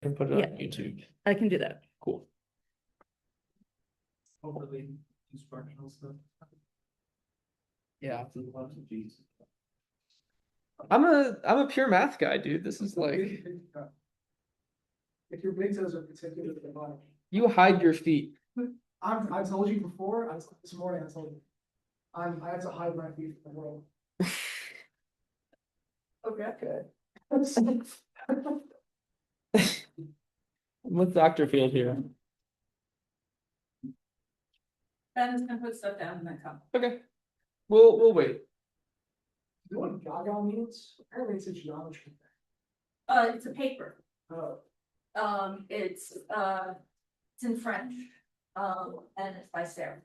and put it Yeah. on YouTube. I can do that. Cool. Hopefully, instructional stuff. Yeah. Geez. I'm a pure math guy, dude. This is like If your big toes are particularly large. you hide your feet. I told you before, this morning I told you. I have to hide my feet from the world. Okay. I'm with Dr. Field here. Ben is gonna put stuff down in that cup. Okay. We'll wait. You know what Gaga means? Apparently it's a geometry thing. It's a paper. Oh, It's in French. And it's by Sarah.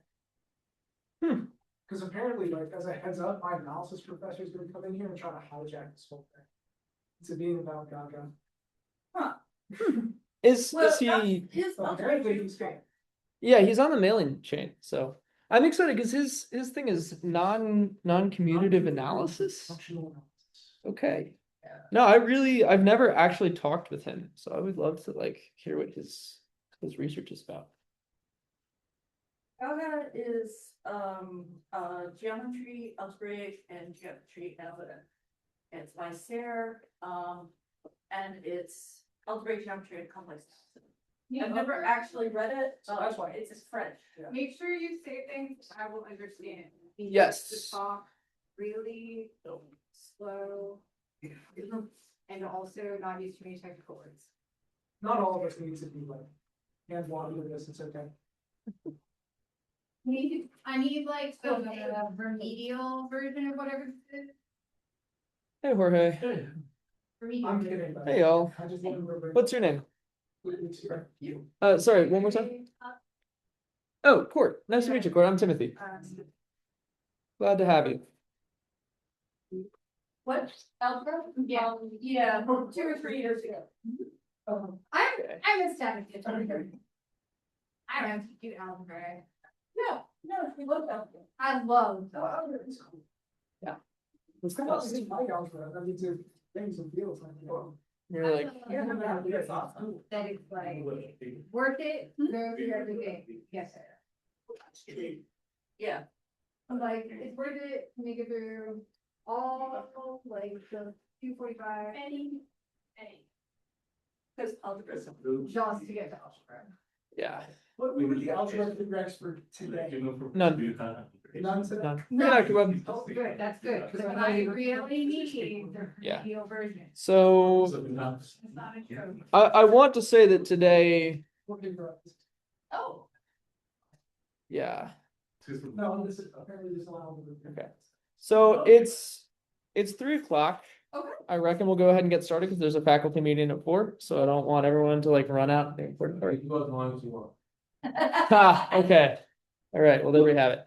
because apparently, like, as a heads up, my analysis professor is gonna come in here and try to hijack this whole thing. It's a being about Gaga. Is Well, he? his So apparently he's fake. Yeah, he's on the mailing chain. So I'm excited because his thing is non-commutative analysis. Functional analysis. Okay. Yeah. No, I've never actually talked with him, so I would love to like hear what his research is about. Gaga is geometry, algebraic, and geometry analytic. It's by Sarah, and it's algebraic geometry and complex. I've never actually read it, So that's why. it's in French. Yeah. Make sure you say things I will understand. Yes. Just talk really slow and also not use too many technical words. Not all of us need to be like, and want to do this, it's okay. I need like the remedial version of whatever this is. Hey Jorge. Remedial. I'm kidding. but Hey y'all. I just want to remember. What's your name? You. Sorry, one more time. Oh, Court. Nice to meet you, Court. I'm Timothy. Glad to have you. What? Algebra? Yeah. Yeah, 2 or 3 years ago. I missed out. I don't have to do algebra. No, we looked up. I love. Yeah. It's kind of like my algebra, I need to things and feels like. You're like, That's awesome. That it's like worth it, go through everything. Yes, sir. Yeah. I'm like, it's worth it to make it through all like the 245. Any. Because algebra is. Just to get to algebra. yeah. What would be the algebra regs for today? None. None today? None. No. Yeah, Dr. Webb. Oh, good, that's good, because I really need the Yeah. remedial version. So It's not a joke. I want to say that today, Working for us. Oh. yeah. No, this is apparently just allowed. Okay. So it's 3 o'clock. Okay. I reckon we'll go ahead and get started because there's a faculty meeting at 4, so I don't want everyone to like run out. Ha, okay. All right, well there we have it.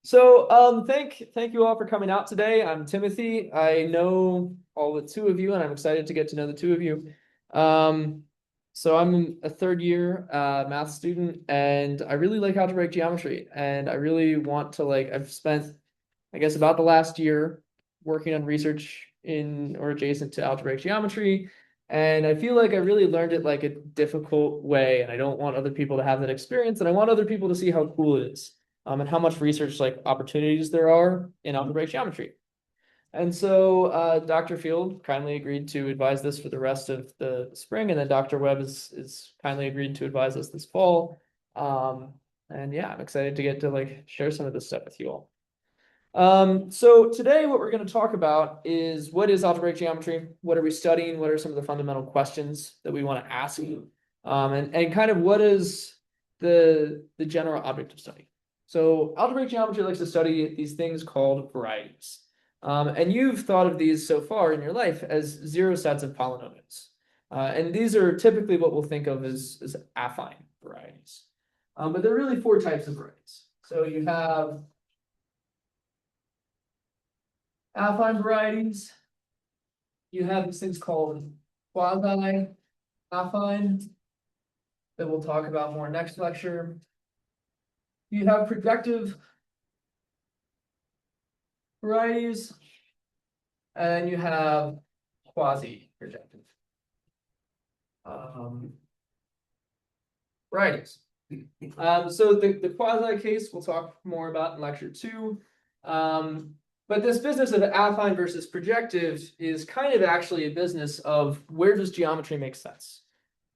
So thank you all for coming out today. I'm Timothy. I know all the 2 of you, and I'm excited to get to know the 2 of you. So I'm a 3rd year math student, and I really like algebraic geometry, and I really want to I've spent, I guess, about the last year working on research in or adjacent to algebraic geometry. And I feel like I really learned it like a difficult way, and I don't want other people to have that experience, and I want other people to see how cool it is, and how much research opportunities there are in algebraic geometry. And so Dr. Field kindly agreed to advise this for the rest of the spring, and then Dr. Webb is kindly agreed to advise us this fall. And yeah, I'm excited to get to share some of this stuff with you all. So today what we're going to talk about is what is algebraic geometry, what are we studying, what are some of the fundamental questions that we want to ask, and kind of what is the general object of study. So algebraic geometry likes to study these things called varieties. And you've thought of these so far in your life as 0 sets of polynomials. And these are typically what we'll think of as affine varieties. But there are really 4 types of varieties. So you have affine varieties. You have these things called quasi-affine that we'll talk about more next lecture. You have projective varieties, and you have quasi-projective Varieties. So the quasi case we'll talk more about in lecture 2. But this business of affine versus projective is kind of actually a business of where does geometry make sense.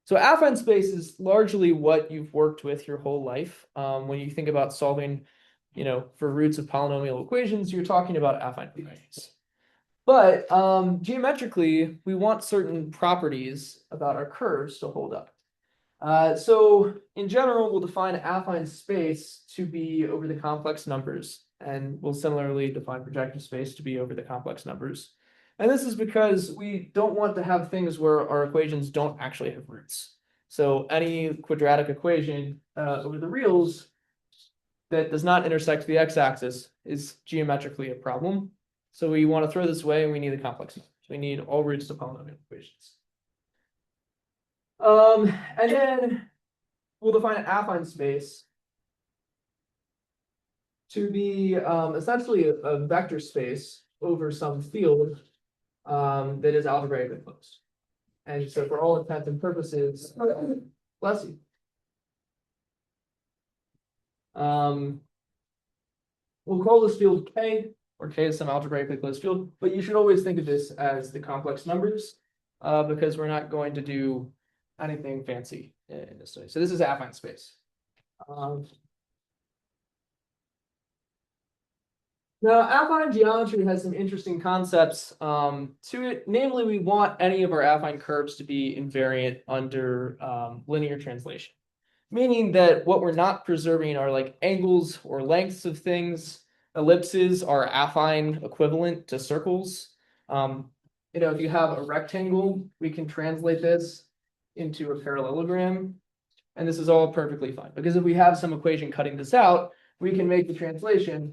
So affine space is largely what you've worked with your whole life. When you think about solving, for roots of polynomial equations, you're talking about affine varieties. But geometrically, we want certain properties about our curves to hold up. So in general, we'll define affine space to be over the complex numbers, and we'll similarly define projective space to be over the complex numbers. And this is because we don't want to have things where our equations don't actually have roots. So any quadratic equation over the reals that does not intersect the x-axis is geometrically a problem. So we want to throw this away, and we need the complex numbers. We need all roots to polynomial equations. And then we'll define an affine space to be essentially a vector space over some field that is algebraically closed. And so for all intents and purposes, bless you. We'll call this field K, or K is some algebraically closed field, but you should always think of this as the complex numbers because we're not going to do anything fancy in this way. So this is affine space. Now, affine geometry has some interesting concepts to it. Namely, we want any of our affine curves to be invariant under linear translation, meaning that what we're not preserving are like angles or lengths of things. Ellipses are affine equivalent to circles. If you have a rectangle, we can translate this into a parallelogram, and this is all perfectly fine because if we have some equation cutting this out, we can make the translation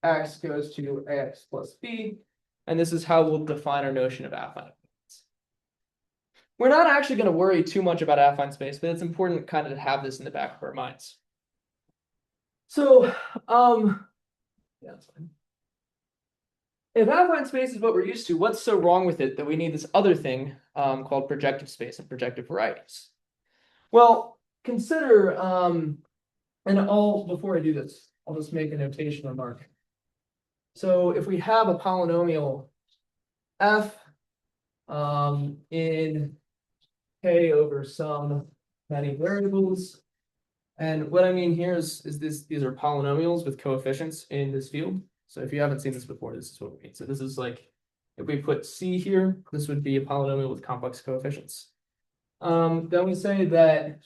x goes to ax plus b, and this is how we'll define our notion of affine. We're not actually going to worry too much about affine space, but it's important kind of to have this in the back of our minds. So, yeah, that's fine. If affine space is what we're used to, what's so wrong with it that we need this other thing called projective space and projective varieties? Well, consider, and before I do this, I'll just make a notation remark. So if we have a polynomial f in K over some many variables, and what I mean here is these are polynomials with coefficients in this field. So if you haven't seen this before, this is what we mean. So this is like, if we put C here, this would be a polynomial with complex coefficients. Then we say that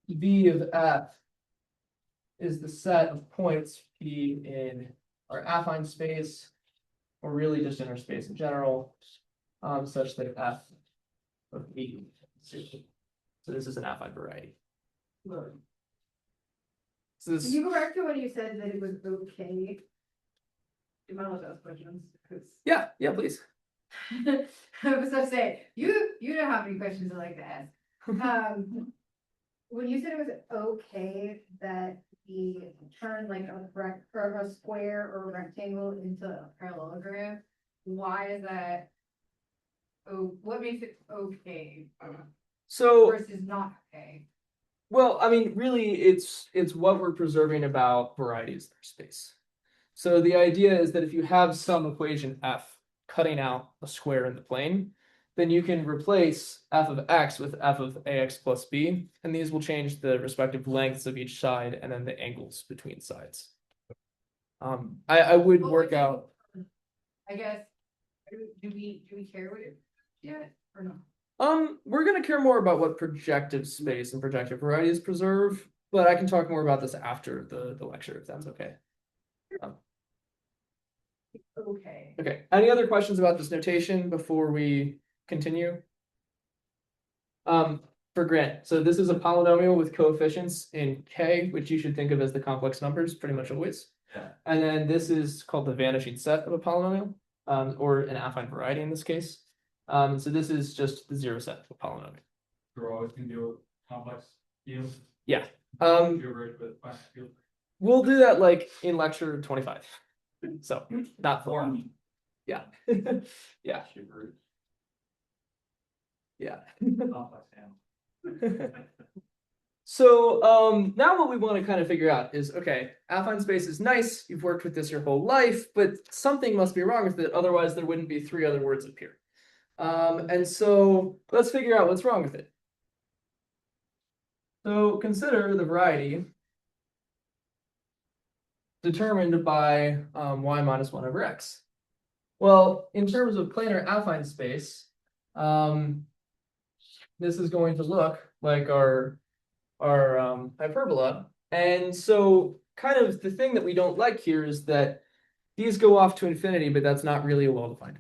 V of f is the set of points P in our affine space, or really just in our space in general, such that f of E. So this is an affine variety. So Can you go back to when you said that it was okay? Do you mind those questions? Yeah, please. I was gonna say, you know how many questions I like to ask. When you said it was okay that we turn like a square or a rectangle into a parallelogram, why is that? Oh, what makes it okay So versus not okay? well, I mean, really, it's what we're preserving about varieties in their space. So the idea is that if you have some equation f cutting out a square in the plane, then you can replace f of x with f of ax plus b, and these will change the respective lengths of each side and then the angles between sides. I would work out. I guess, do we care what it yet or not? We're gonna care more about what projective space and projective varieties preserve, but I can talk more about this after the lecture if that's okay. Okay. Okay, any other questions about this notation before we continue? For Grant, so this is a polynomial with coefficients in K, which you should think of as the complex numbers pretty much always. Yeah. And then this is called the vanishing set of a polynomial, or an affine variety in this case. So this is just the zero set of a polynomial. We're always gonna do a complex field. Yeah. You're right with class field. We'll do that like in lecture 25. So not for Form. yeah. Yeah. Super. Yeah. Complex animal. So now what we want to kind of figure out is, okay, affine space is nice, you've worked with this your whole life, but something must be wrong with it, otherwise there wouldn't be 3 other words up here. And so let's figure out what's wrong with it. So consider the variety determined by y minus 1 over x. Well, in terms of planar affine space, this is going to look like our hyperbola. And so kind of the thing that we don't like here is that these go off to infinity, but that's not really a well-defined.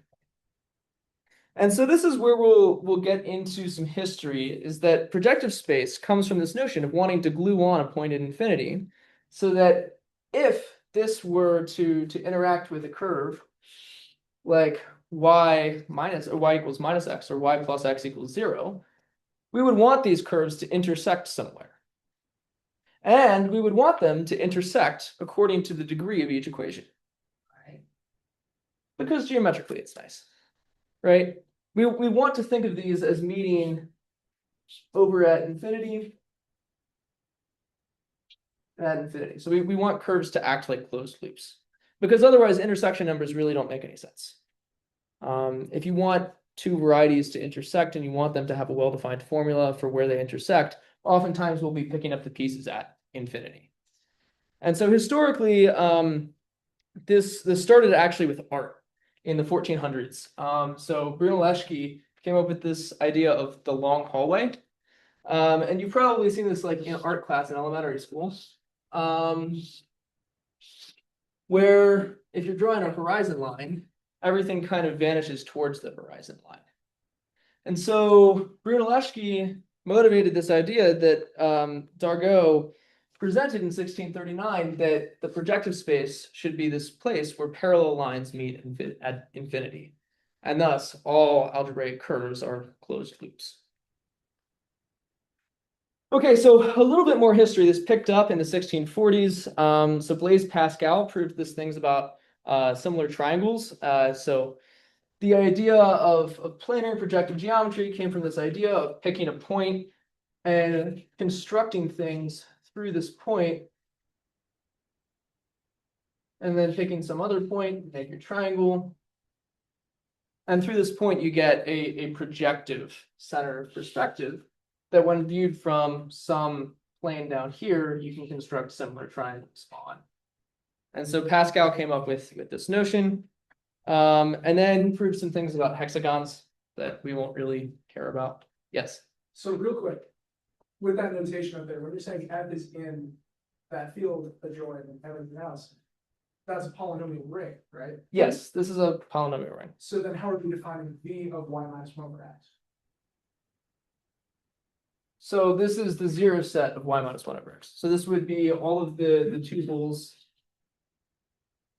And so this is where we'll get into some history, is that projective space comes from this notion of wanting to glue on a point at infinity, so that if this were to interact with a curve like y minus or y equals minus x or y plus x equals 0, we would want these curves to intersect somewhere. And we would want them to intersect according to the degree of each equation. Right? Because geometrically it's nice. Right? We want to think of these as meeting over at infinity. At infinity. So we want curves to act like closed loops. Because otherwise intersection numbers really don't make any sense. If you want 2 varieties to intersect and you want them to have a well-defined formula for where they intersect, oftentimes we'll be picking up the pieces at infinity. And so historically, this started actually with art in the 1400s. So Brunelleschi came up with this idea of the long hallway. And you've probably seen this like in art class in elementary school, where if you're drawing a horizon line, everything kind of vanishes towards the horizon line. And so Brunelleschi motivated this idea that Dargaud presented in 1639, that the projective space should be this place where parallel lines meet at infinity. And thus, all algebraic curves are closed loops. Okay, so a little bit more history. This picked up in the 1640s. So Blaise Pascal proved this things about similar triangles. So the idea of planar projective geometry came from this idea of picking a point and constructing things through this point, and then picking some other point, make your triangle. And through this point, you get a projective center of perspective that when viewed from some plane down here, you can construct similar triangles on. And so Pascal came up with this notion, and then proved some things about hexagons that we won't really care about. Yes. So real quick, with that notation up there, when you're saying f is in that field adjoint and everything else, that's a polynomial ring, right? Yes, this is a polynomial ring. So then how are we defining v of y minus 1 over x? So this is the 0 set of y minus 1 over x. So this would be all of the tuples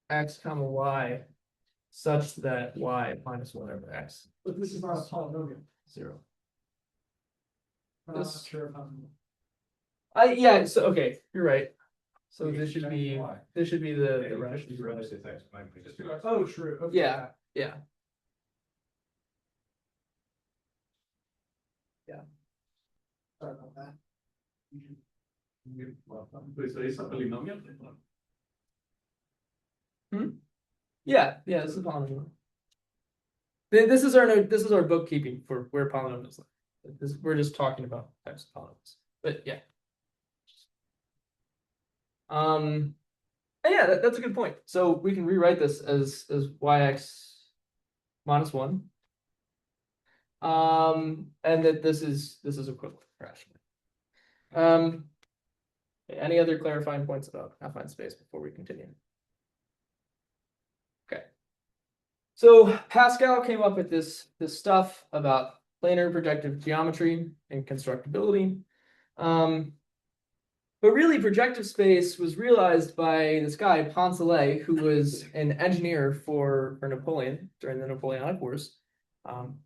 x comma y such that y minus 1 over x. But this is not a polynomial. 0. I'm not This- sure if I'm. Yeah, so okay, you're right. So this should be the right. Oh, true. Okay. Yeah, yeah. Sorry about that. Yeah, this is a polynomial. This is our bookkeeping for where polynomials live. We're just talking about types of polynomials. But yeah. And yeah, that's a good point. So we can rewrite this as yx minus 1. And that this is equivalent rationally. Any other clarifying points about affine space before we continue? Okay. So Pascal came up with this stuff about planar projective geometry and constructibility. But really, projective space was realized by this guy, Poncelet, who was an engineer for Napoleon during the Napoleonic Wars.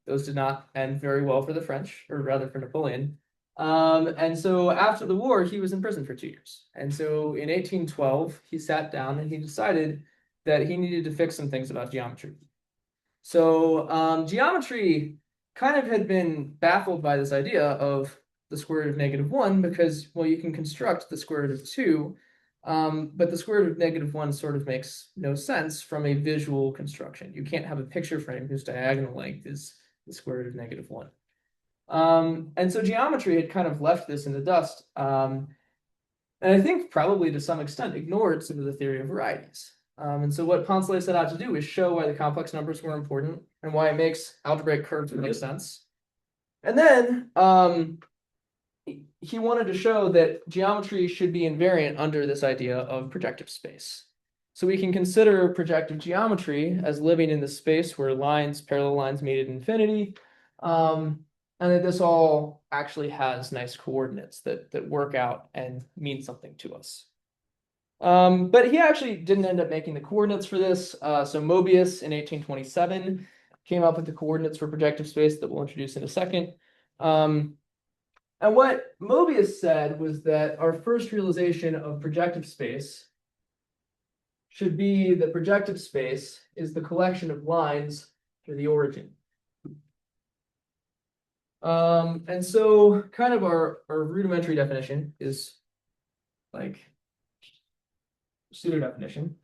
Those did not end very well for the French, or rather for Napoleon. And so after the war, he was in prison for 2 years. And so in 1812, he sat down and he decided that he needed to fix some things about geometry. So geometry kind of had been baffled by this idea of the square root of -1 because, well, you can construct the square root of 2, but the square root of -1 sort of makes no sense from a visual construction. You can't have a picture frame whose diagonal length is the square root of -1. And so geometry had kind of left this in the dust, and I think probably to some extent ignored some of the theory of varieties. And so what Poncelet set out to do is show why the complex numbers were important and why it makes algebraic curves make sense. And then he wanted to show that geometry should be invariant under this idea of projective space. So we can consider projective geometry as living in the space where parallel lines meet at infinity, and that this all actually has nice coordinates that work out and mean something to us. But he actually didn't end up making the coordinates for this. So Mobius in 1827 came up with the coordinates for projective space that we'll introduce in a second. And what Mobius said was that our first realization of projective space should be that projective space is the collection of lines through the origin. And so kind of our rudimentary definition is like pseudo definition.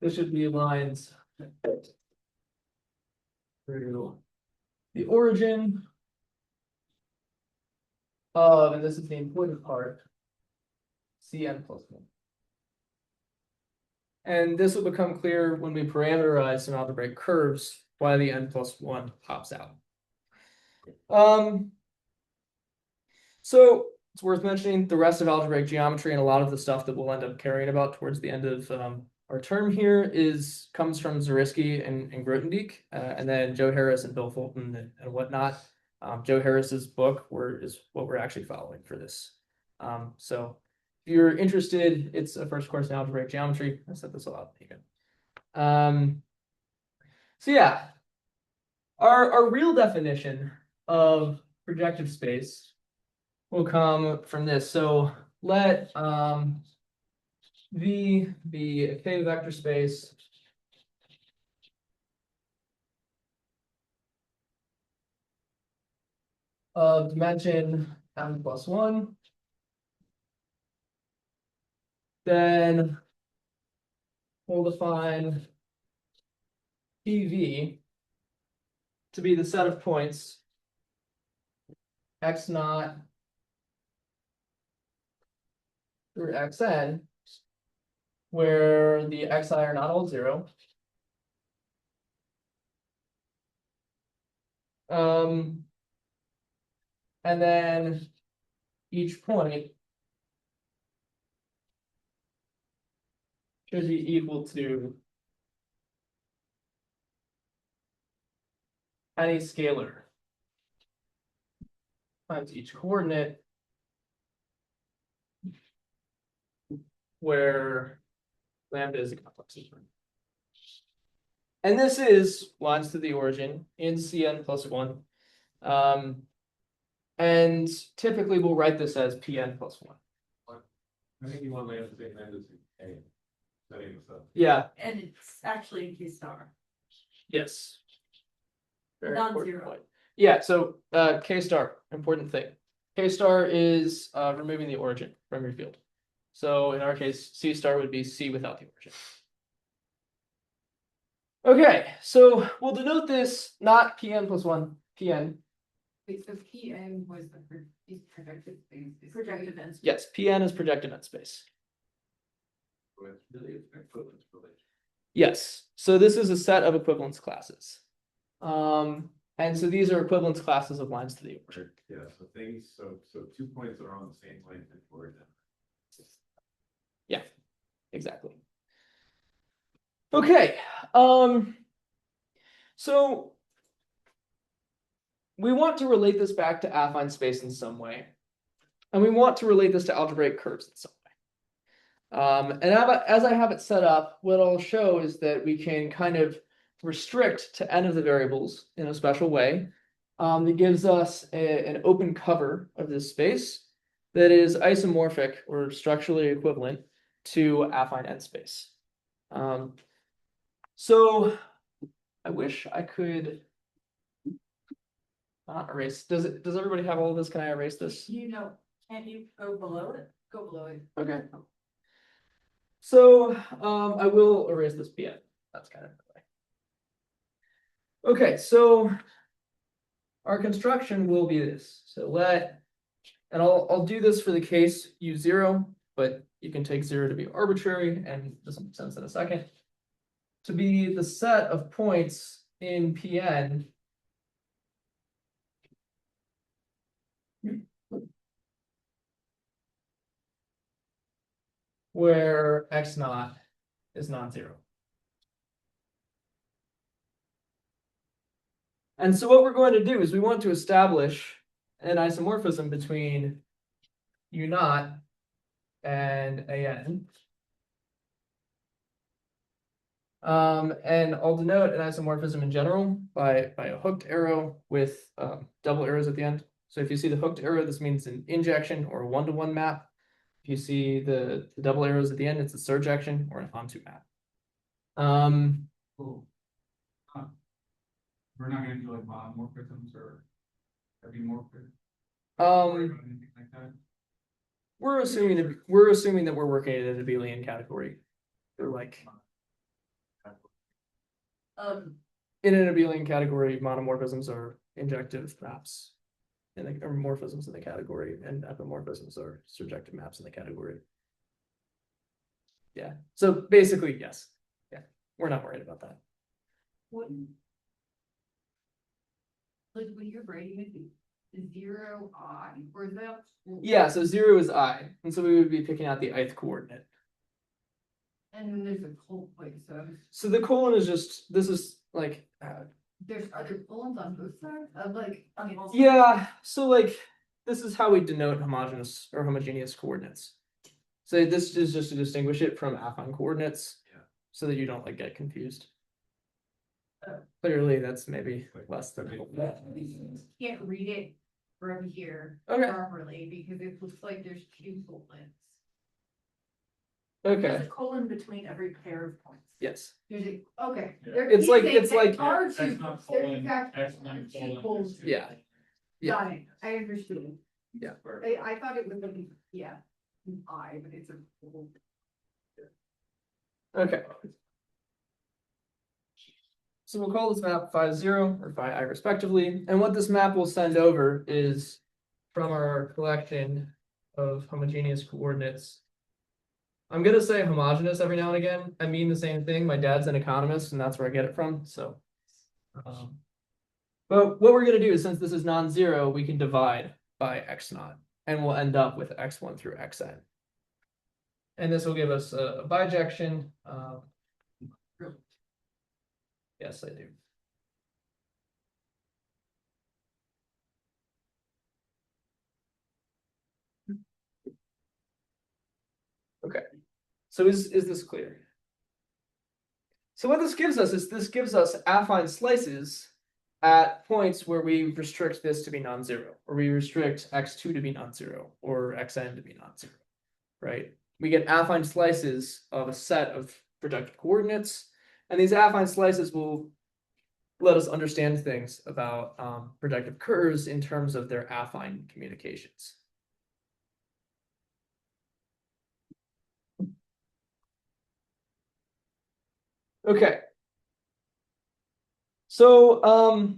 This should be lines through the origin of, and this is the important part, Cn plus 1. And this will become clear when we parameterize some algebraic curves why the n plus 1 pops out. So it's worth mentioning the rest of algebraic geometry and a lot of the stuff that we'll end up caring about towards the end of our term here comes from Zariski and Grothendieck, and then Joe Harris and Bill Fulton and whatnot. Joe Harris's book is what we're actually following for this. So if you're interested, it's a first course in algebraic geometry. I set this all out even. So yeah, our real definition of projective space will come from this. So let V be a K vector space of dimension m plus 1. Then we'll define PV to be the set of points x naught through xn, where the xi are not all 0. And then each point should be equal to any scalar times each coordinate where lambda is a complex number. And this is lines to the origin in Cn plus 1. And typically we'll write this as Pn plus 1. I think you want to say lambda is A. Setting this up. Yeah, And it's actually K star. yes. Very Non-zero. important point. Yeah, so K star, important thing. K star is removing the origin from your field. So in our case, C star would be C without the origin. Okay, so we'll denote this not Pn plus 1, Pn. Wait, so PN was is projected space. Projective ends. Yes, Pn is projective net space. So it's really an equivalence relation. Yes, so this is a set of equivalence classes. And so these are equivalence classes of lines to the origin. Yeah, so 2 points are on the same length in origin. Yeah, exactly. Okay, so we want to relate this back to affine space in some way, and we want to relate this to algebraic curves in some way. And as I have it set up, what I'll show is that we can kind of restrict to n of the variables in a special way that gives us an open cover of this space that is isomorphic or structurally equivalent to affine n space. So I wish I could not erase. Does everybody have all of this? Can I erase this? You know, can't you go below it? Go below it. Okay. So I will erase this PN. That's kind of the way. Okay, so our construction will be this. So and I'll do this for the case U0, but you can take 0 to be arbitrary, and this will make sense in a second. To be the set of points in Pn where x naught is non-zero. And so what we're going to do is we want to establish an isomorphism between U naught and AN. And I'll denote an isomorphism in general by a hooked arrow with double arrows at the end. So if you see the hooked arrow, this means an injection or a one-to-one map. If you see the double arrows at the end, it's a surjection or an onto map. Cool. We're not gonna do like monomorphisms or epimorphisms or anything like that. We're assuming that we're working in an abelian category. Or like in an abelian category, monomorphisms are injective maps, and or morphisms in the category, and epimorphisms are surjective maps in the category. Yeah. So basically, yes. Yeah, we're not worried about that. What? Like when you're writing it, 0 I, or is that? Yeah. So 0 is I, and so we would be picking out the ith coordinate. And then there's a colon, wait, So the colon is just, this is like, there's other colons on both sides of like, okay. yeah, so like, this is how we denote homogeneous or homogeneous coordinates. So this is just to distinguish it from affine coordinates. Yeah. So that you don't like get confused. Clearly, that's maybe less than. Can't read it from here Okay. properly because it looks like there's 2 colons. There's Okay, a colon between every pair of points. yes. There's a, okay. Yeah. There It's like- is it's there like- are X two, not there colon, in fact X are not 2 colon. colons. Yeah. Yeah. Got it, I understood. Yeah. I thought it was like, yeah, I, but it's a. Okay. So we'll call this map phi 0 or phi I respectively, and what this map will send over is from our collection of homogeneous coordinates. I'm gonna say homogeneous every now and again. I mean the same thing. My dad's an economist, and that's where I get it from. So, but what we're gonna do is, since this is non-zero, we can divide by x naught, and we'll end up with x1 through xn. And this will give us a bijection. Yes, I do. Okay, so is this clear? So what this gives us is this gives us affine slices at points where we restrict this to be non-zero, or we restrict x2 to be non-zero, or xn to be non-zero, right? We get affine slices of a set of projective coordinates, and these affine slices will let us understand things about projective curves in terms of their affine communications. Okay. So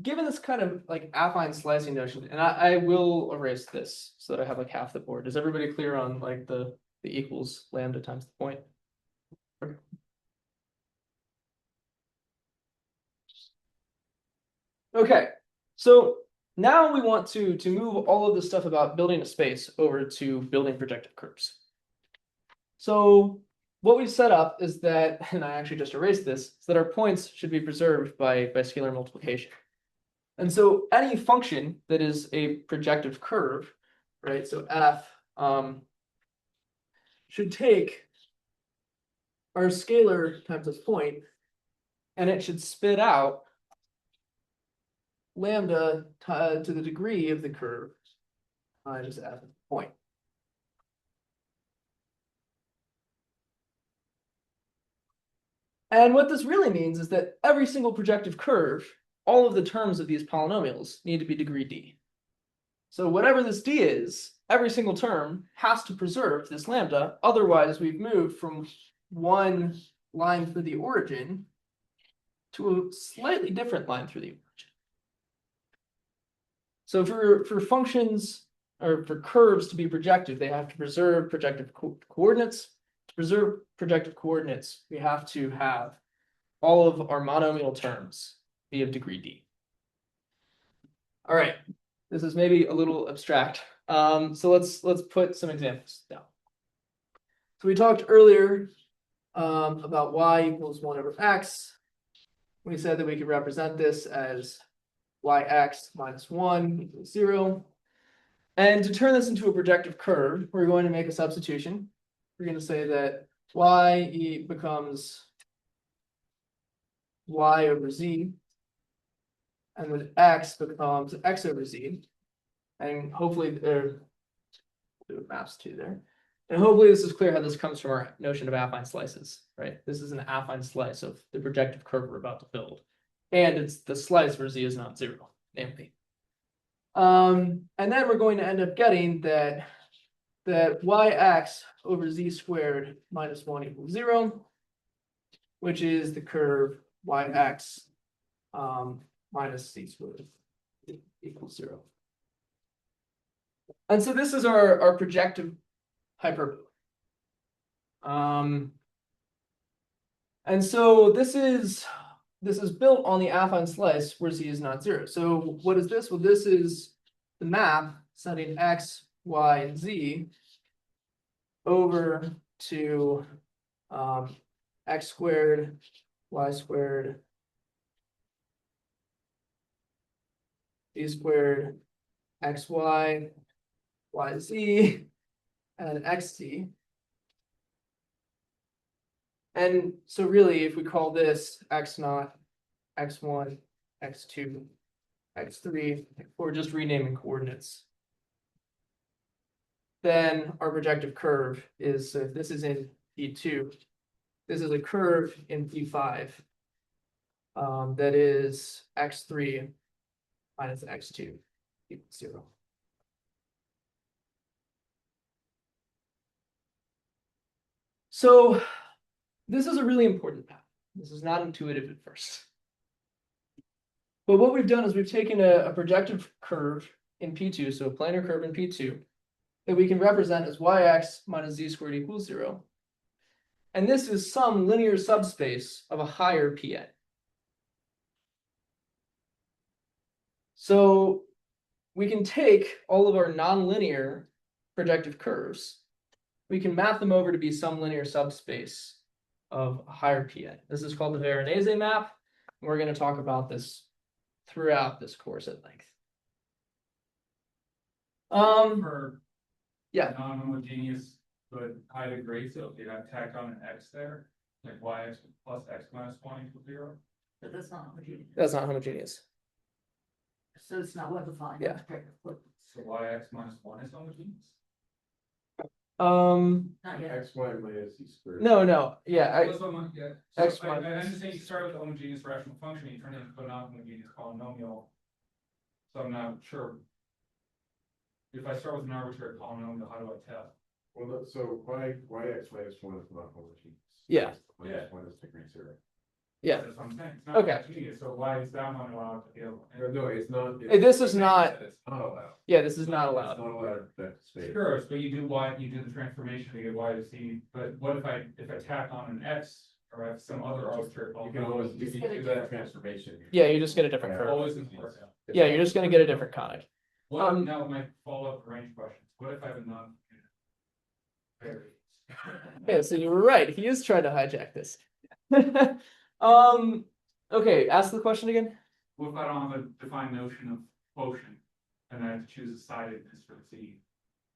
given this kind of like affine slicing notion, and I will erase this so that I have like half the board. Is everybody clear on like the equals lambda times the point? Okay, so now we want to move all of the stuff about building a space over to building projective curves. So what we've set up is that, and I actually just erased this, is that our points should be preserved by scalar multiplication. And so any function that is a projective curve, right? So f should take our scalar times its point, and it should spit out lambda to the degree of the curve times f at the point. And what this really means is that every single projective curve, all of the terms of these polynomials need to be degree d. So whatever this d is, every single term has to preserve this lambda. Otherwise, we've moved from one line through the origin to a slightly different line through the origin. So for functions or for curves to be projective, they have to preserve projective coordinates. To preserve projective coordinates, we have to have all of our monomial terms be of degree d. All right, this is maybe a little abstract. So let's put some examples down. So we talked earlier about y equals 1 over x. We said that we could represent this as yx minus 1 equals 0. And to turn this into a projective curve, we're going to make a substitution. We're going to say that y becomes y over z, and then x becomes x over z. And hopefully there maps to there. And hopefully this is clear how this comes from our notion of affine slices, right? This is an affine slice of the projective curve we're about to build. And it's the slice where z is not 0, namely. And then we're going to end up getting that yx over z squared minus 1 equals 0, which is the curve yx minus z squared equals 0. And so this is our projective hyperbola. And so this is built on the affine slice where z is not 0. So what is this? Well, this is the map setting x, y, and z over to x squared, y squared, z squared, xy, yz, and xz. And so really, if we call this x0, x1, x2, x3, or just renaming coordinates, then our projective curve is, if this is in P2, this is a curve in P5 that is x3 minus x2 equals 0. So this is a really important path. This is not intuitive at first. But what we've done is we've taken a projective curve in P2, so a planar curve in P2, that we can represent as yx minus z squared equals 0. And this is some linear subspace of a higher Pn. So we can take all of our nonlinear projective curves, we can map them over to be some linear subspace of a higher Pn. This is called the Varieties map. We're going to talk about this throughout this course at length. For Yeah. non-homogeneous but high degree, so if you have tacked on an x there, like yx plus x minus 1 equals 0. But that's not homogeneous. That's not homogeneous. So it's not well defined. Yeah. So yx minus 1 is homogeneous. Not yet. X, Y, minus Z squared. No. Yeah. That's what I'm- yeah. X So I minus- understand you start with a homogeneous rational function, you turn it into a non-homogeneous polynomial. So I'm not sure. If I start with an arbitrary polynomial, how do I tell? Well, so yx minus 1 is not homogeneous. Yeah. Minus 1 is degree 0. Yeah. That's what I'm saying. It's not Okay. homogeneous, so why is that one allowed to be able? No, it's not. This is not. It's not allowed. Yeah, this is not It's allowed. not allowed that space. Sure, but you do the transformation to get y to z, but what if I tack on an x or I have some other arbitrary You can always, polynomial? if you do that transformation. Yeah, you just get a different curve. Always important. Yeah, you're just going to get a different conic. What if now my follow-up range questions, what if I have a non? Variance? Yeah, so you were right. He is trying to hijack this. Okay, ask the question again. What if I don't have a defined notion of quotient, and I have to choose a sidedness for z?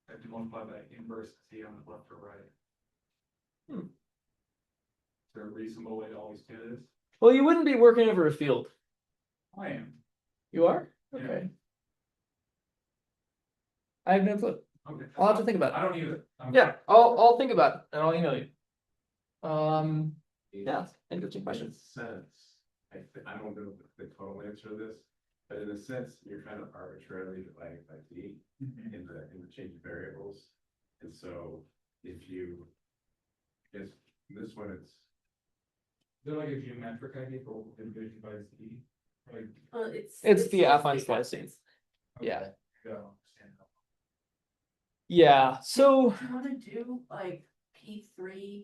I have to multiply by inverse z on the left or right. Is there a reasonable way to always do this? Well, you wouldn't be working over a field. I am. You are? Yeah. Okay. I have no clue. Okay. I'll have to think about it. I don't either. Yeah, I'll think about it and I'll email you. Yeah, interesting question. In a sense, I don't know the total answer to this, but in a sense, you're kind of arbitrarily dividing by D in the change of variables. And so if you, I guess this one, it's, Is there like a geometric idea for division by Z? Like, Well, It's the just affine slicing. axis. Yeah. okay, yeah, I understand that. Yeah, so Do you wanna do like P3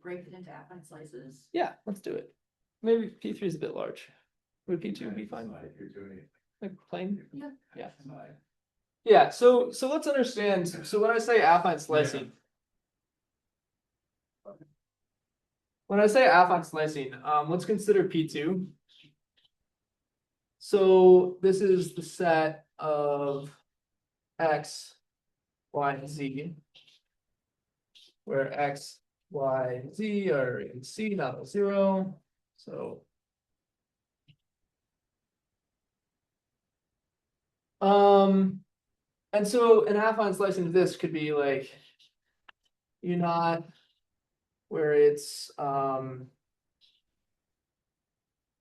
break it into affine slices? yeah, let's do it. Maybe P3 is a bit large. Would P2 be fine? if you're doing it. Like plain? Yeah. Yeah. Yeah, so let's understand. So when I say affine slicing. When I say affine slicing, let's consider P2. So this is the set of X, Y, and Z. Where X, Y, and Z are in C, not 0. So and so an affine slicing of this could be like U0, where it's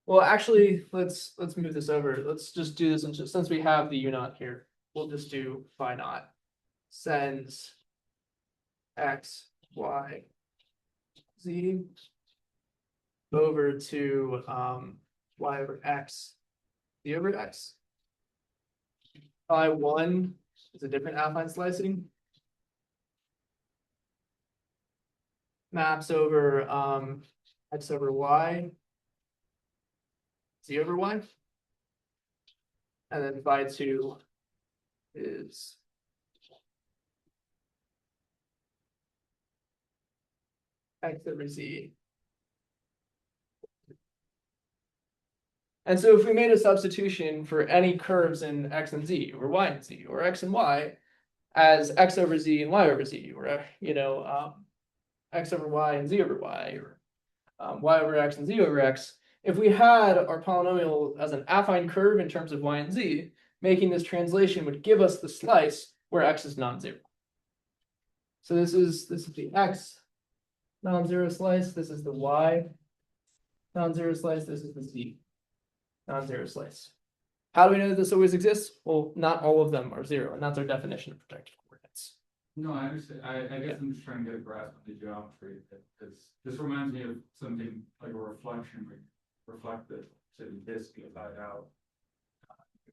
well, actually, let's move this over. Let's just do this, and since we have the U0 here, we'll just do phi naught sends X, Y, Z over to Y over X, Z over X. Phi 1 is a different affine slicing. Maps over X over Y, Z over Y. And then phi 2 is X over Z. And so if we made a substitution for any curves in X and Z, or Y and Z, or X and Y, as X over Z and Y over Z, or X over Y and Z over Y, or Y over X and Z over X, if we had our polynomial as an affine curve in terms of Y and Z, making this translation would give us the slice where X is non-zero. So this is the X non-zero slice, this is the Y non-zero slice, this is the Z non-zero slice. How do we know that this always exists? Well, not all of them are 0, and that's our definition of projective coordinates. No, I understand. I guess I'm just trying to get a grasp of the geometry. This reminds me of something like a reflection. We reflect the disk inside out.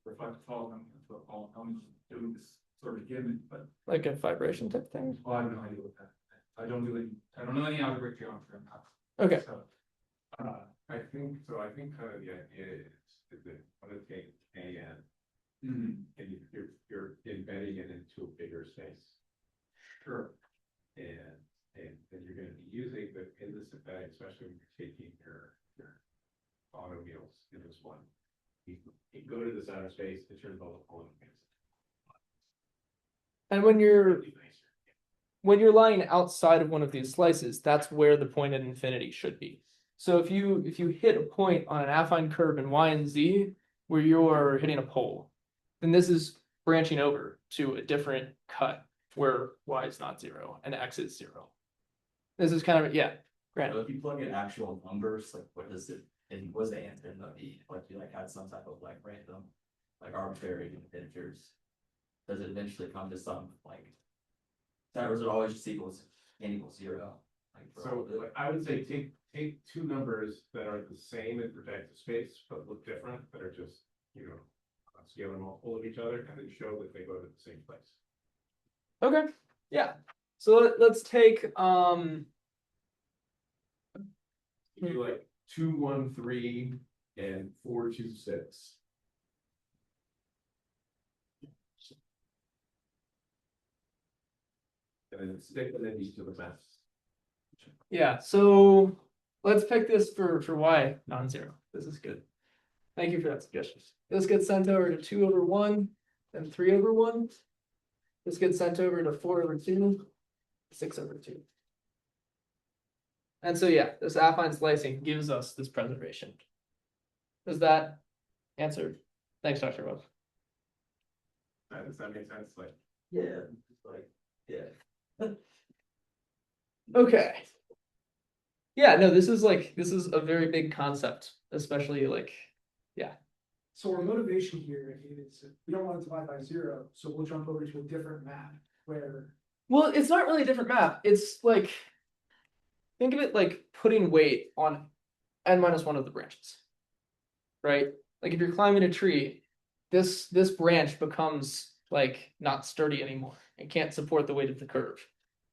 Reflect the polynomial into a polynomial, doing this sort of gimmick, but Like a vibration type thing. well, I have no idea what that. I don't know any algebraic geometry. I'm not. Okay. So, I think kind of the idea is that when it takes AN, mhm, and you're embedding it into a bigger space. sure. And you're gonna be using the, in this effect, especially when you're taking your automobiles in this one. You go to this outer space, it turns all the polynomials. And when you're Really nice. when you're lying outside of one of these slices, that's where the point at infinity should be. So if you hit a point on an affine curve in Y and Z where you're hitting a pole, then this is branching over to a different cut where Y is not 0 and X is 0. This is kind of, yeah, So granted. if you plug in actual numbers, like what does it, and what does the answer end up being? Like you like had some type of like random, like arbitrary integers. Does it eventually come to some like, or is it always just equals n equals 0? Like for all So of it? like, I would say take two numbers that are the same in projective space, but look different, that are just, a scalar multiple of each other, and then show that they go to the same place. Okay, yeah. So let's take You do like 2, 1, 3, and 4, 2, 6. And then stick them in each of the maps. yeah, so let's pick this for Y non-zero. This is good. Thank you for that suggestion. This gets sent over to 2 over 1, then 3 over 1. This gets sent over to 4 over 2, 6 over 2. And so yeah, this affine slicing gives us this preservation. Does that answer? Thanks, Dr. Webb. Does that make sense? Like, Yeah, it's like, yeah. Okay. Yeah, no, this is a very big concept, especially like, So our motivation here is, we don't want to divide by zero, so we'll jump over to a different map where. well, it's not really a different map. It's like, think of it like putting weight on n-1 of the branches. Right? Like if you're climbing a tree, this branch becomes like not sturdy anymore. It can't support the weight of the curve.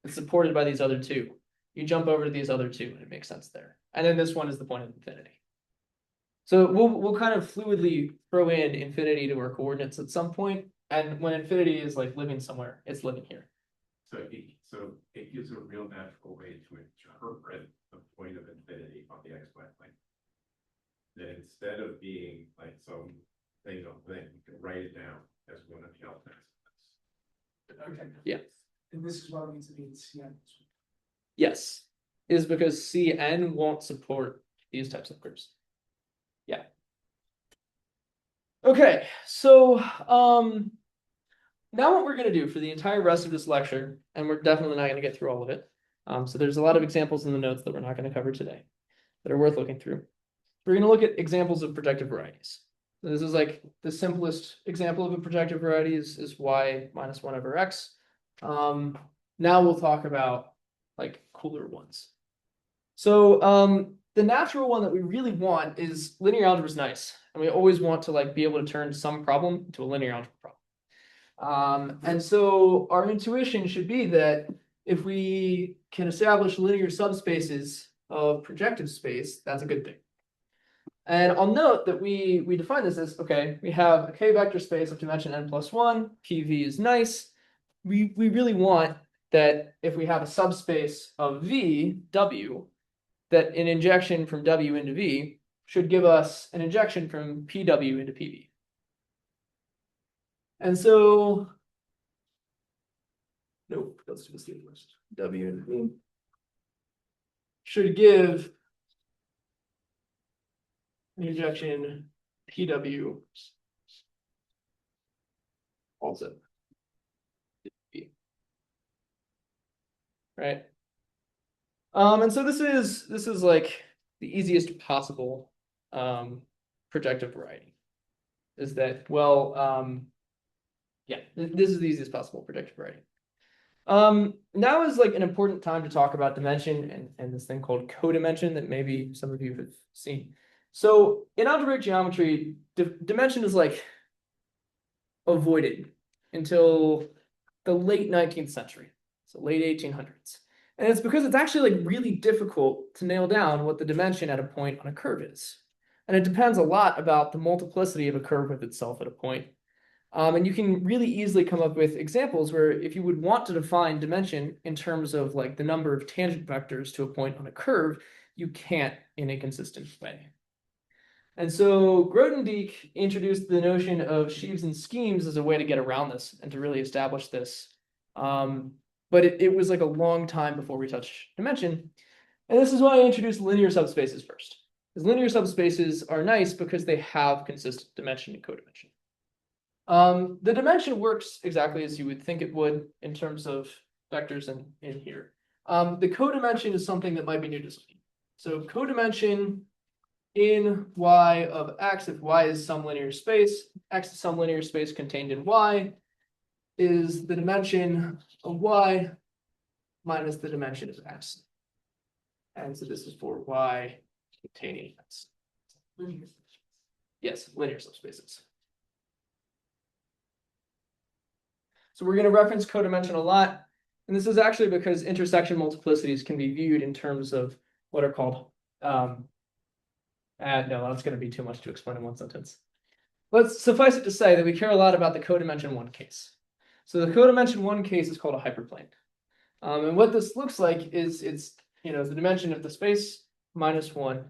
It's supported by these other two. You jump over to these other two and it makes sense there. And then this one is the point of infinity. So we'll kind of fluidly throw in infinity to our coordinates at some point, and when infinity is like living somewhere, it's living here. So it gives a real natural way to interpret the point of infinity on the XY plane. That instead of being like some thing on thing, you can write it down as one of the alternatives. Okay. Yeah. And this is what it means to be in CN. Yes, is because Cn won't support these types of curves. Yeah. Okay, so now what we're going to do for the entire rest of this lecture, and we're definitely not going to get through all of it. So there's a lot of examples in the notes that we're not going to cover today that are worth looking through. We're going to look at examples of projective varieties. So this is like the simplest example of a projective variety is y minus 1 over x. Now we'll talk about like cooler ones. So the natural one that we really want is linear algebra is nice. And we always want to like be able to turn some problem into a linear algebra problem. And so our intuition should be that if we can establish linear subspaces of projective space, that's a good thing. And I'll note that we define this as, okay, we have a k vector space of dimension n+1, PV is nice. We really want that if we have a subspace of V, W, that an injection from W into V should give us an injection from PW into PV. And so, nope, let's do this list. W into V should give an injection PW also. Right? And so this is like the easiest possible projective variety. Is that, well, yeah, this is the easiest possible projective variety. Now is like an important time to talk about dimension and this thing called codimension that maybe some of you have seen. So in algebraic geometry, dimension is like avoided until the late 19th century, so late 1800s. And it's because it's actually like really difficult to nail down what the dimension at a point on a curve is. And it depends a lot about the multiplicity of a curve with itself at a point. And you can really easily come up with examples where if you would want to define dimension in terms of like the number of tangent vectors to a point on a curve, you can't in a consistent way. And so Grothendieck introduced the notion of sheaves and schemes as a way to get around this and to really establish this. But it was like a long time before we touched dimension. And this is why I introduced linear subspaces first. Because linear subspaces are nice because they have consistent dimension and codimension. The dimension works exactly as you would think it would in terms of vectors in here. The codimension is something that might be new to some people. So codimension in y of x, if y is some linear space, x is some linear space contained in y, is the dimension of y minus the dimension of x. And so this is for y containing x. Yes, linear subspaces. So we're going to reference codimension a lot. And this is actually because intersection multiplicities can be viewed in terms of what are called, no, that's going to be too much to explain in one sentence. Let's suffice it to say that we care a lot about the codimension 1 case. So the codimension 1 case is called a hyperplane. And what this looks like is it's, the dimension of the space minus 1.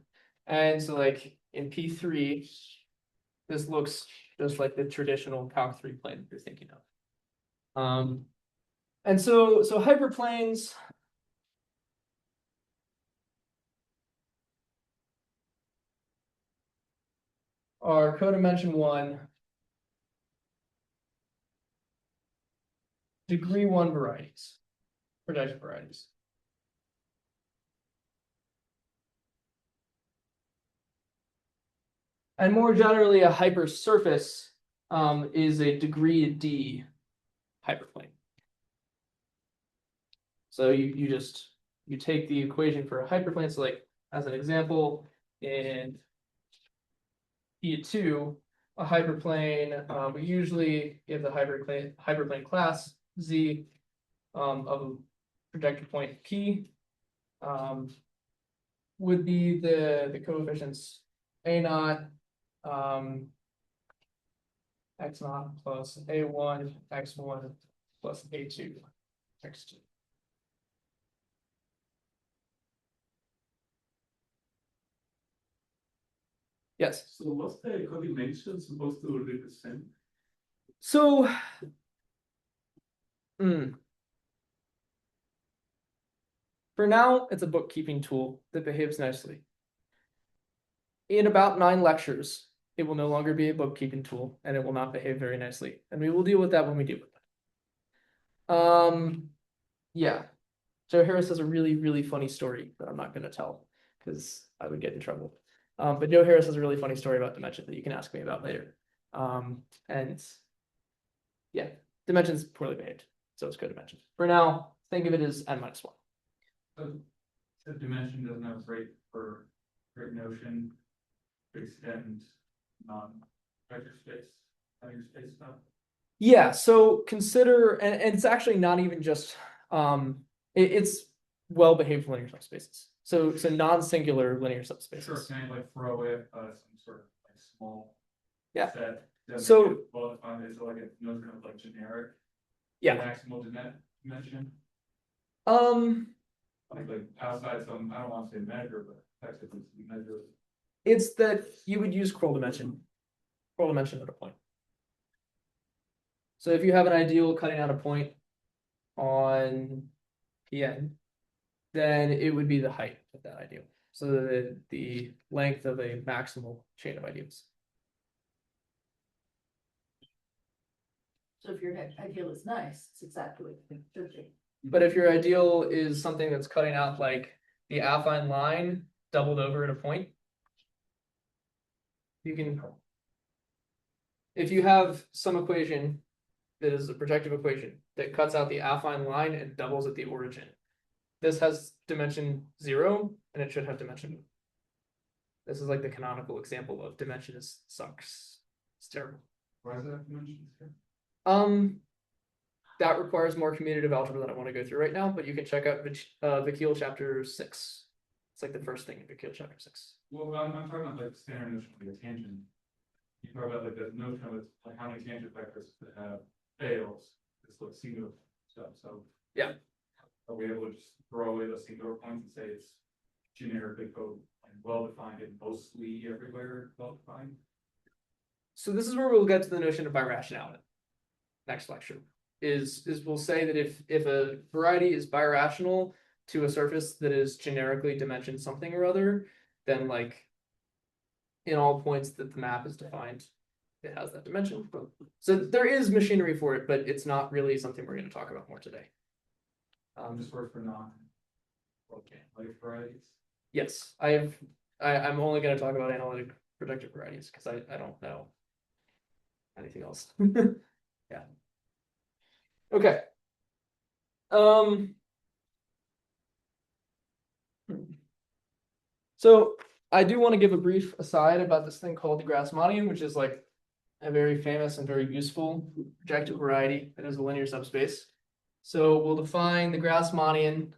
And so like in P3, this looks just like the traditional Calc 3 plane that you're thinking of. And so hyperplanes are codimension 1, degree 1 varieties, projective varieties. And more generally, a hypersurface is a degree D hyperplane. So you take the equation for a hyperplane, so like as an example, in E2, a hyperplane, we usually give the hyperplane class Z of a projected point P. Would be the coefficients A naught, X naught plus A1, X1 plus A2, X2. Yes. So what's the coordination supposed to represent? So, for now, it's a bookkeeping tool that behaves nicely. In about 9 lectures, it will no longer be a bookkeeping tool and it will not behave very nicely. And we will deal with that when we deal with that. Yeah. Joe Harris has a really, really funny story that I'm not going to tell because I would get in trouble. But Joe Harris has a really funny story about dimension that you can ask me about later. And yeah, dimension's poorly behaved, so it's co-dimension. For now, think of it as n-1. So the dimension doesn't have great notion to extend non-vector space, vector space stuff. Yeah, so consider, and it's actually not even just it's well-behaved linear subspaces. So non-singular linear subspaces. Sure, can I like throw it some sort of like small Yeah. set? So Well defined is like a notion of like generic. Yeah. Maximal dimension. Like outside some, I don't want to say measure, but effectively measure. It's that you would use Kroll dimension at a point. So if you have an ideal cutting out a point on Pn, then it would be the height of that ideal. So the length of a maximal chain of ideals. So if your ideal is nice, it's exactly what you should be. But if your ideal is something that's cutting out like the affine line doubled over at a point, you can, if you have some equation that is a projective equation that cuts out the affine line and doubles at the origin, this has dimension 0 and it should have dimension. This is like the canonical example of dimension sucks. It's terrible. Why is that dimension here? That requires more commutative algebra than I want to go through right now, but you can check out Vikil chapter 6. It's like the first thing in Vikil chapter 6. Well, I'm talking about like the standard notion of a tangent. You talk about like the notion of like how many tangent vectors that have fails. It's like singular stuff. So yeah, are we able to just throw away those singular points and say it's generically code and well defined and mostly everywhere well defined? So this is where we'll get to the notion of birationality. Next lecture is we'll say that if a variety is birational to a surface that is generically dimensioned something or other, then like in all points that the map is defined, it has that dimension. So there is machinery for it, but it's not really something we're going to talk about more today. Just work for non-analytic varieties. Yes, I'm only going to talk about analytic projective varieties because I don't know anything else. Yeah. Okay. So I do want to give a brief aside about this thing called the Grassmannian, which is like a very famous and very useful projective variety that is a linear subspace. So we'll define the Grassmannian.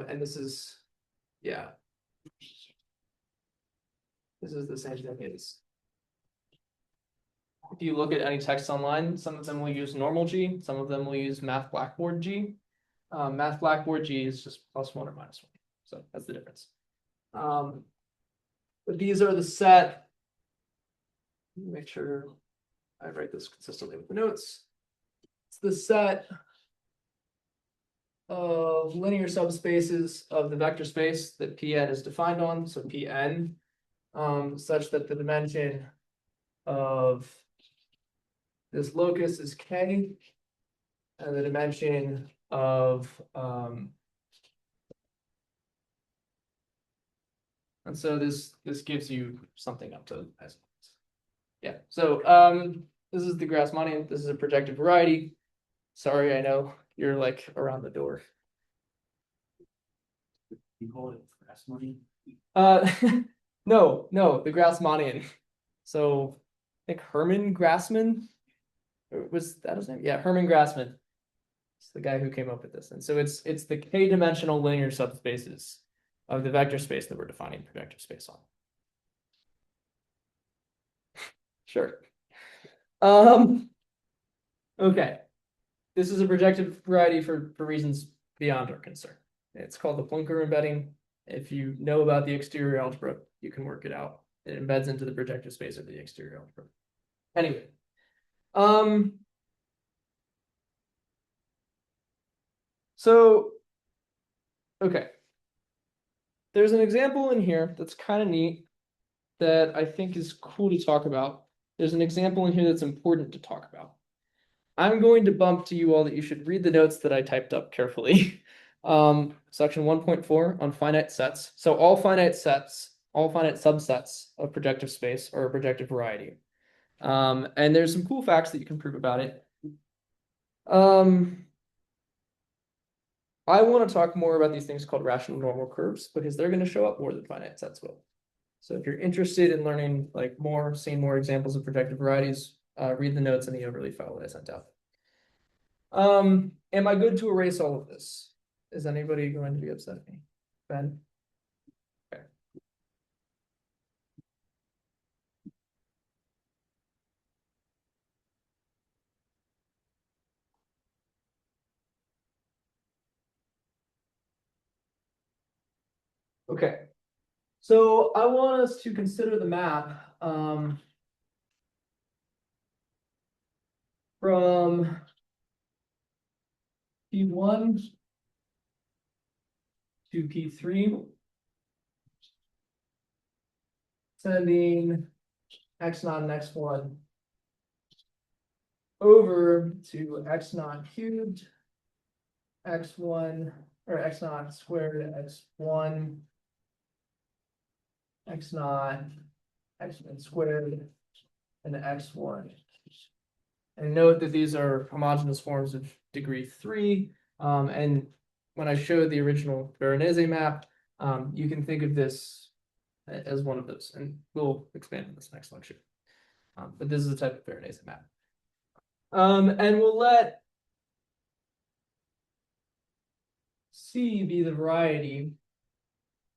And this is, yeah. This is the same thing as. If you look at any text online, some of them will use normal G, some of them will use Math Blackboard G. Math Blackboard G is just +1 or -1, so that's the difference. But these are the set. Make sure I write this consistently with the notes. It's the set of linear subspaces of the vector space that Pn is defined on, so Pn, such that the dimension of this locus is K, and the dimension of and so this gives you something up to as yeah. So this is the Grassmannian. This is a projective variety. Sorry, I know you're like around the door. You call it grass money? No, the Grassmannian. So I think Herman Grassmann, or was that his name? Yeah, Herman Grassmann. It's the guy who came up with this. And so it's the k-dimensional linear subspaces of the vector space that we're defining projective space on. Sure. Okay. This is a projective variety for reasons beyond our concern. It's called the Plunker embedding. If you know about the exterior algebra, you can work it out. It embeds into the projective space of the exterior algebra. Anyway, so okay. There's an example in here that's kind of neat that I think is cool to talk about. There's an example in here that's important to talk about. I'm going to bump to you all that you should read the notes that I typed up carefully. Section 1.4 on finite sets. So all finite subsets of projective space are a projective variety. And there's some cool facts that you can prove about it. I want to talk more about these things called rational normal curves because they're going to show up more than finite sets will. So if you're interested in learning like more, seeing more examples of projective varieties, read the notes in the overleaf file that I sent out. Am I good to erase all of this? Is anybody going to be upset at me? Ben? Okay. Okay. So I want us to consider the map from P1 to P3, sending x naught and x1 over to x naught cubed, x1, or x naught squared, x1, x naught, x1 squared, and x1. And note that these are homogeneous forms of degree 3. And when I showed the original Veronese map, you can think of this as one of those. And we'll expand on this next lecture. But this is a type of Veronese map. And we'll let C be the variety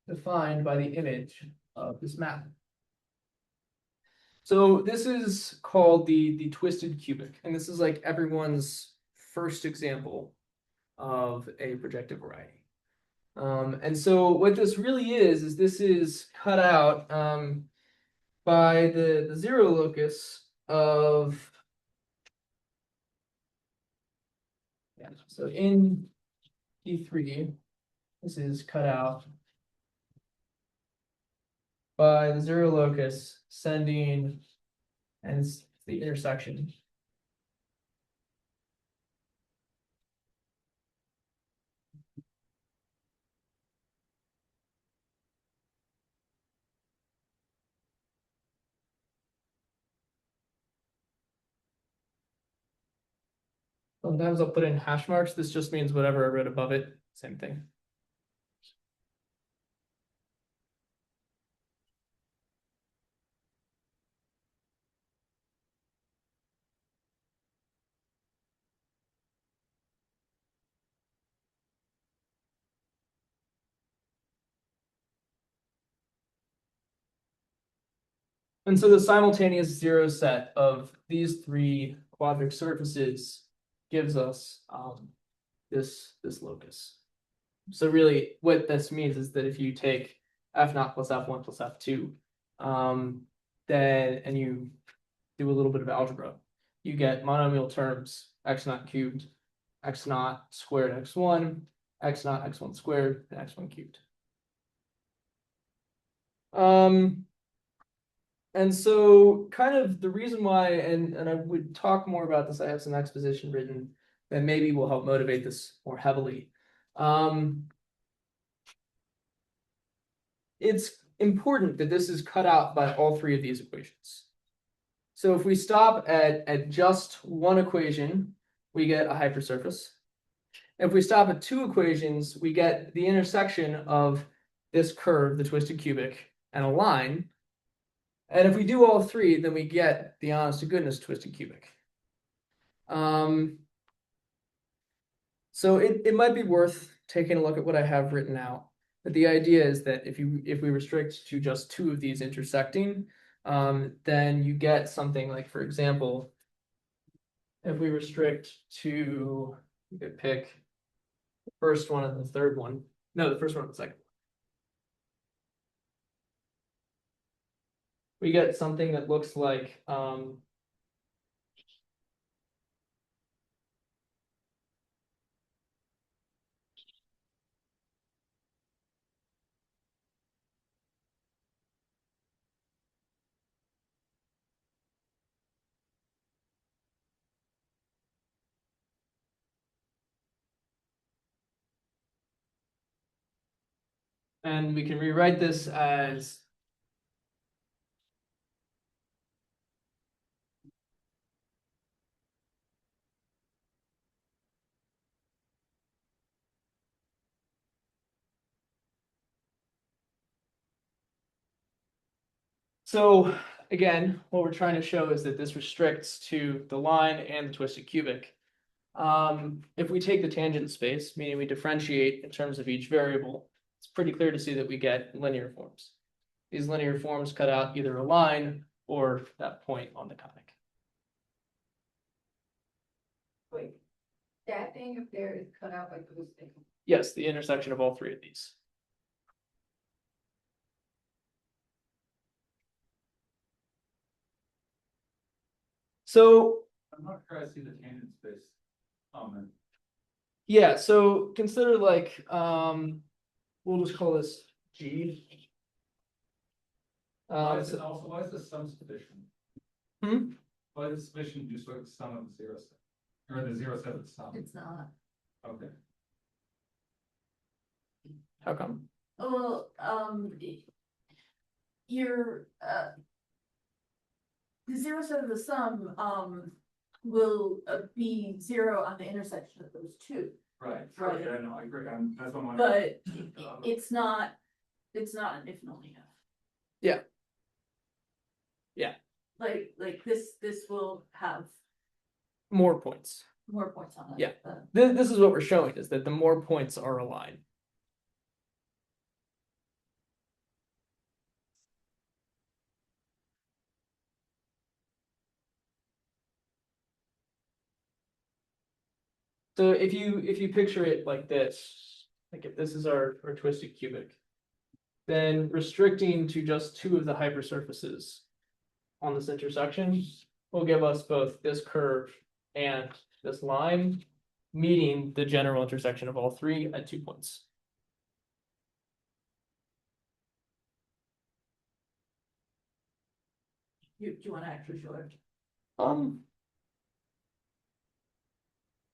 defined by the image of this map. So this is called the twisted cubic, and this is like everyone's first example of a projective variety. And so what this really is this is cut out by the zero locus of so in P3, this is cut out by the zero locus sending and the intersection. Sometimes I'll put in hash marks. This just means whatever I wrote above it, same thing. And so the simultaneous zero set of these three quadric surfaces gives us this locus. So really what this means is that if you take f naught plus f1 plus f2, then and you do a little bit of algebra, you get monomial terms x naught cubed, x naught squared x1, x naught x1 squared, and x1 cubed. And so kind of the reason why, and I would talk more about this, I have some exposition written then maybe will help motivate this more heavily. It's important that this is cut out by all three of these equations. So if we stop at just one equation, we get a hypersurface. If we stop at two equations, we get the intersection of this curve, the twisted cubic, and a line. And if we do all three, then we get the honest to goodness twisted cubic. So it might be worth taking a look at what I have written out. But the idea is that if we restrict to just two of these intersecting, then you get something like, for example, if we restrict to, you could pick the first one and the third one. No, the first one and the second one. We get something that looks like and we can rewrite this as so again, what we're trying to show is that this restricts to the line and the twisted cubic. If we take the tangent space, meaning we differentiate in terms of each variable, it's pretty clear to see that we get linear forms. These linear forms cut out either a line or that point on the conic. Wait, that thing up there is cut out by those things. Yes, the intersection of all three of these. So I'm not sure I see the tangent space. yeah, so consider like we'll just call this G. Why is it also, why is the sum sufficient? Hmm? Why is it sufficient to just look at the sum of the zero set? Or the zero set of the sum? It's not. Okay. How come? Well, your, the zero set of the sum, will be zero on the intersection of those two. Right. Right. Yeah, no, I agree. That's what I'm. But it's not an if and only if. Yeah. Yeah. Like this will have More points. more points on it. Yeah. This is what we're showing, is that the more points are aligned. So if you picture it like this, like if this is our twisted cubic, then restricting to just two of the hypersurfaces on this intersection will give us both this curve and this line, meeting the general intersection of all three at 2 points. Do you want to actually show it?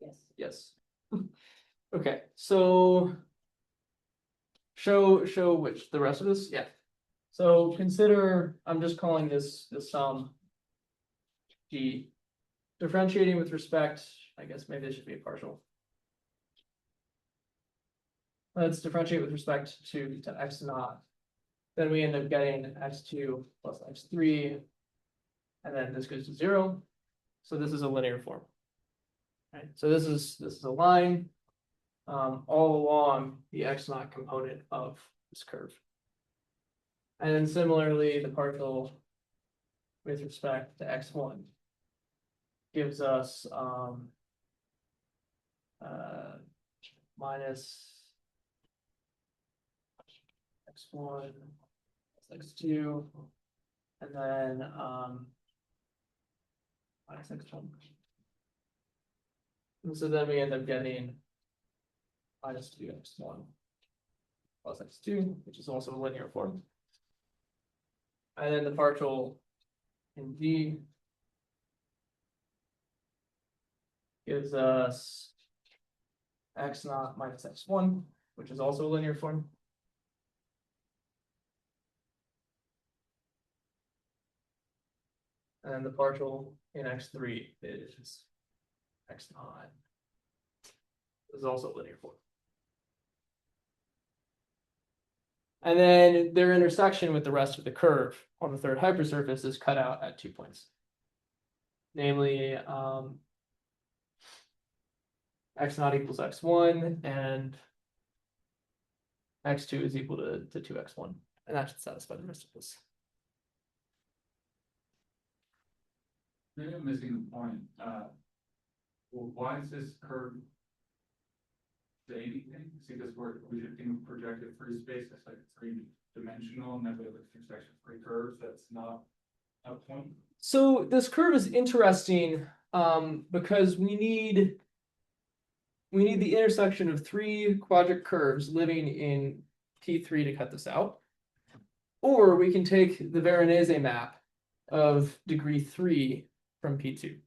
Yes. Yes. Okay, so show which, the rest of this? Yeah. So consider, I'm just calling this sum G. Differentiating with respect, I guess maybe this should be a partial. Let's differentiate with respect to x naught. Then we end up getting x2 plus x3. And then this goes to 0. So this is a linear form. Right? So this is a line all along the x naught component of this curve. And then similarly, the partial with respect to x1 gives us minus x1 plus x2, and then minus x1. And so then we end up getting minus 2x1 plus x2, which is also a linear form. And then the partial in D gives us x naught minus x1, which is also a linear form. And the partial in x3 is x naught. This is also linear form. And then their intersection with the rest of the curve on the third hypersurface is cut out at 2 points. Namely, x naught equals x1 and x2 is equal to 2x1. And that should satisfy the rest of this. Maybe I'm missing the point. Well, why is this curve say anything? See, because we should think of projective free space as like three-dimensional, and then we have like intersection of free curves. That's not a point. So this curve is interesting because we need the intersection of three quadratic curves living in P3 to cut this out. Or we can take the Veronese map of degree 3 from P2.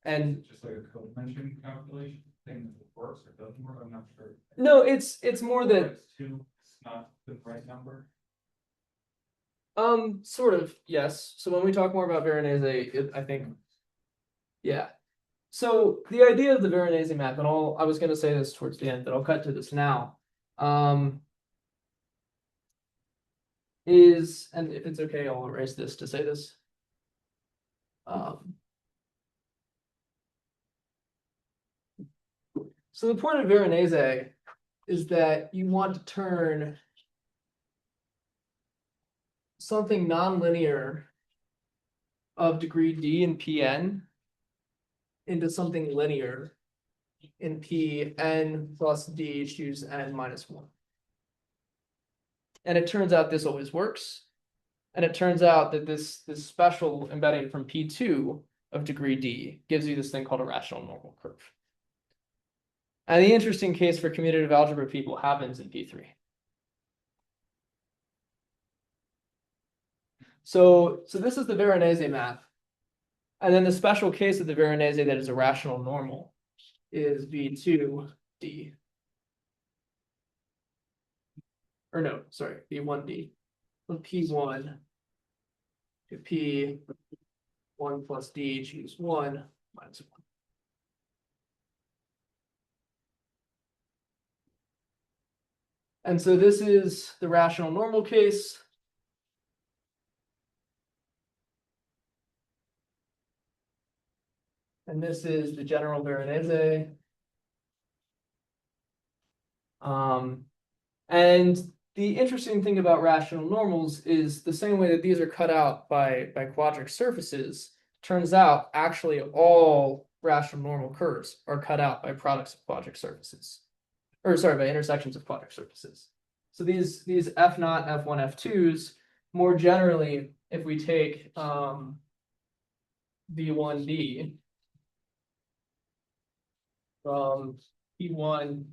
And Just like a co-dimension calculation thing that works or doesn't work, I'm not sure. no, it's more that X2 is not the right number. sort of, yes. So when we talk more about Veronese, I think, yeah. So the idea of the Veronese map, and I was going to say this towards the end, but I'll cut to this now. Is, and if it's okay, I'll erase this to say this. So the point of Veronese is that you want to turn something nonlinear of degree d in Pn into something linear in Pn plus d choose n minus 1. And it turns out this always works. And it turns out that this special embedding from P2 of degree d gives you this thing called a rational normal curve. And the interesting case for commutative algebra people happens in P3. So this is the Veronese map. And then the special case of the Veronese that is a rational normal is V2D. Or no, sorry, V1D. From P1 to P1 plus D, choose 1 minus 1. And so this is the rational normal case. And this is the general Veronese. And the interesting thing about rational normals is the same way that these are cut out by quadratic surfaces, turns out actually all rational normal curves are cut out by products of quadratic surfaces. Or sorry, by intersections of quadratic surfaces. So these F naught, F1, F2s, more generally, if we take V1D from P1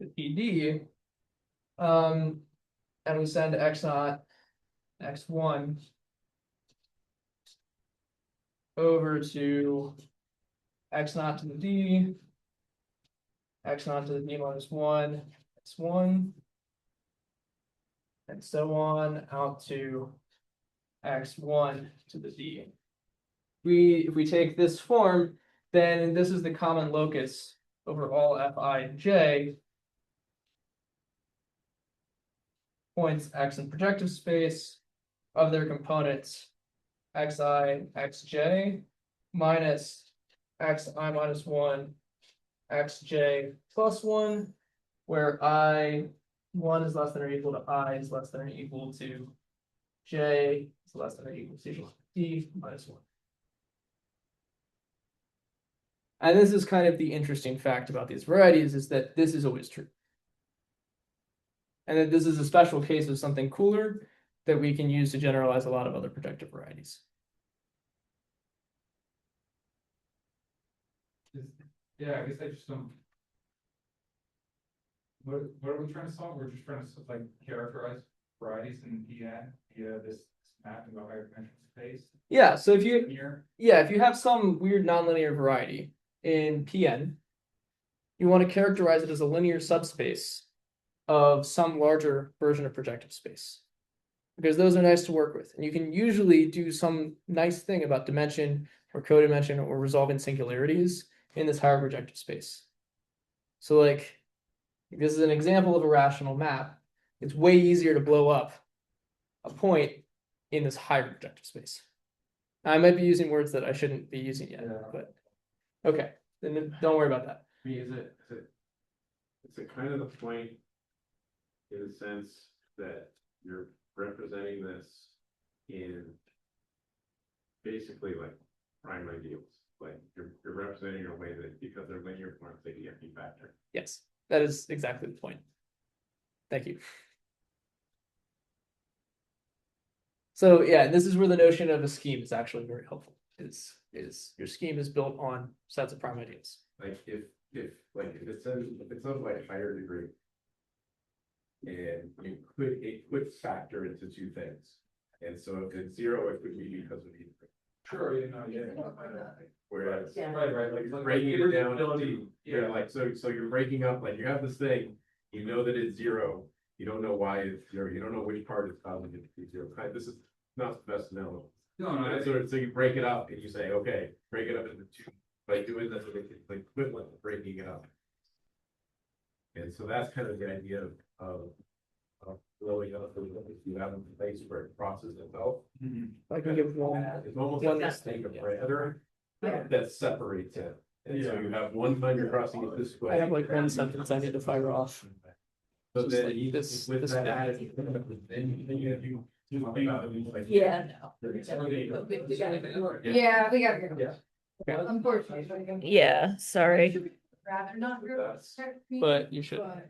to PD, and we send X naught, X1 over to X naught to the D, X naught to the D minus 1, X1, and so on out to X1 to the D. If we take this form, then this is the common locus over all Fi and J. Points X in projective space of their components Xi, Xj minus Xi minus 1, Xj plus 1, where I1 is less than or equal to I is less than or equal to J is less than or equal to D minus 1. And this is kind of the interesting fact about these varieties is that this is always true. And that this is a special case of something cooler that we can use to generalize a lot of other projective varieties. Yeah, I guess I just don't. What are we trying to solve? We're just trying to like characterize varieties in Pn via this map and go higher dimension space. Yeah, so if you, Here, yeah, if you have some weird nonlinear variety in Pn, you want to characterize it as a linear subspace of some larger version of projective space. Because those are nice to work with, and you can usually do some nice thing about dimension or codimension or resolving singularities in this higher projective space. So like, this is an example of a rational map. It's way easier to blow up a point in this higher projective space. I might be using words that I shouldn't be using yet, but okay, then don't worry about that. I mean, is it kind of the point in the sense that you're representing this in basically like prime ideals, like you're representing in a way that because they're linear forms, they can get p factor. Yes, that is exactly the point. Thank you. So yeah, this is where the notion of a scheme is actually very helpful. Is your scheme is built on sets of prime ideals. Like if it's of like higher degree. And it could factor into two things. And so if it's zero, it could be because of either. sure, you know, yeah. Whereas Yeah. Right, like. breaking it down, Yeah, like, so you're breaking up, like you have this thing, you know that it's zero, you don't know why it's zero, you don't know which part is causing it to be zero. This is not the best analogy. no, So you break it up and you say, okay, break it up into two, by doing this, it's like equivalent of breaking it up. And so that's kind of the idea of blowing up, if you have a place where it crosses itself. I can give one. It's almost One like a less snake of thing, parameter Yeah. that separates it. And so you have one time you're crossing it this way. I have like one sentence I need to fire off. So Just then like you, this- with this that bit. added, then you. Yeah, Yeah, we gotta go. Yeah. Unfortunately. yeah, sorry. Rather not. But you should. But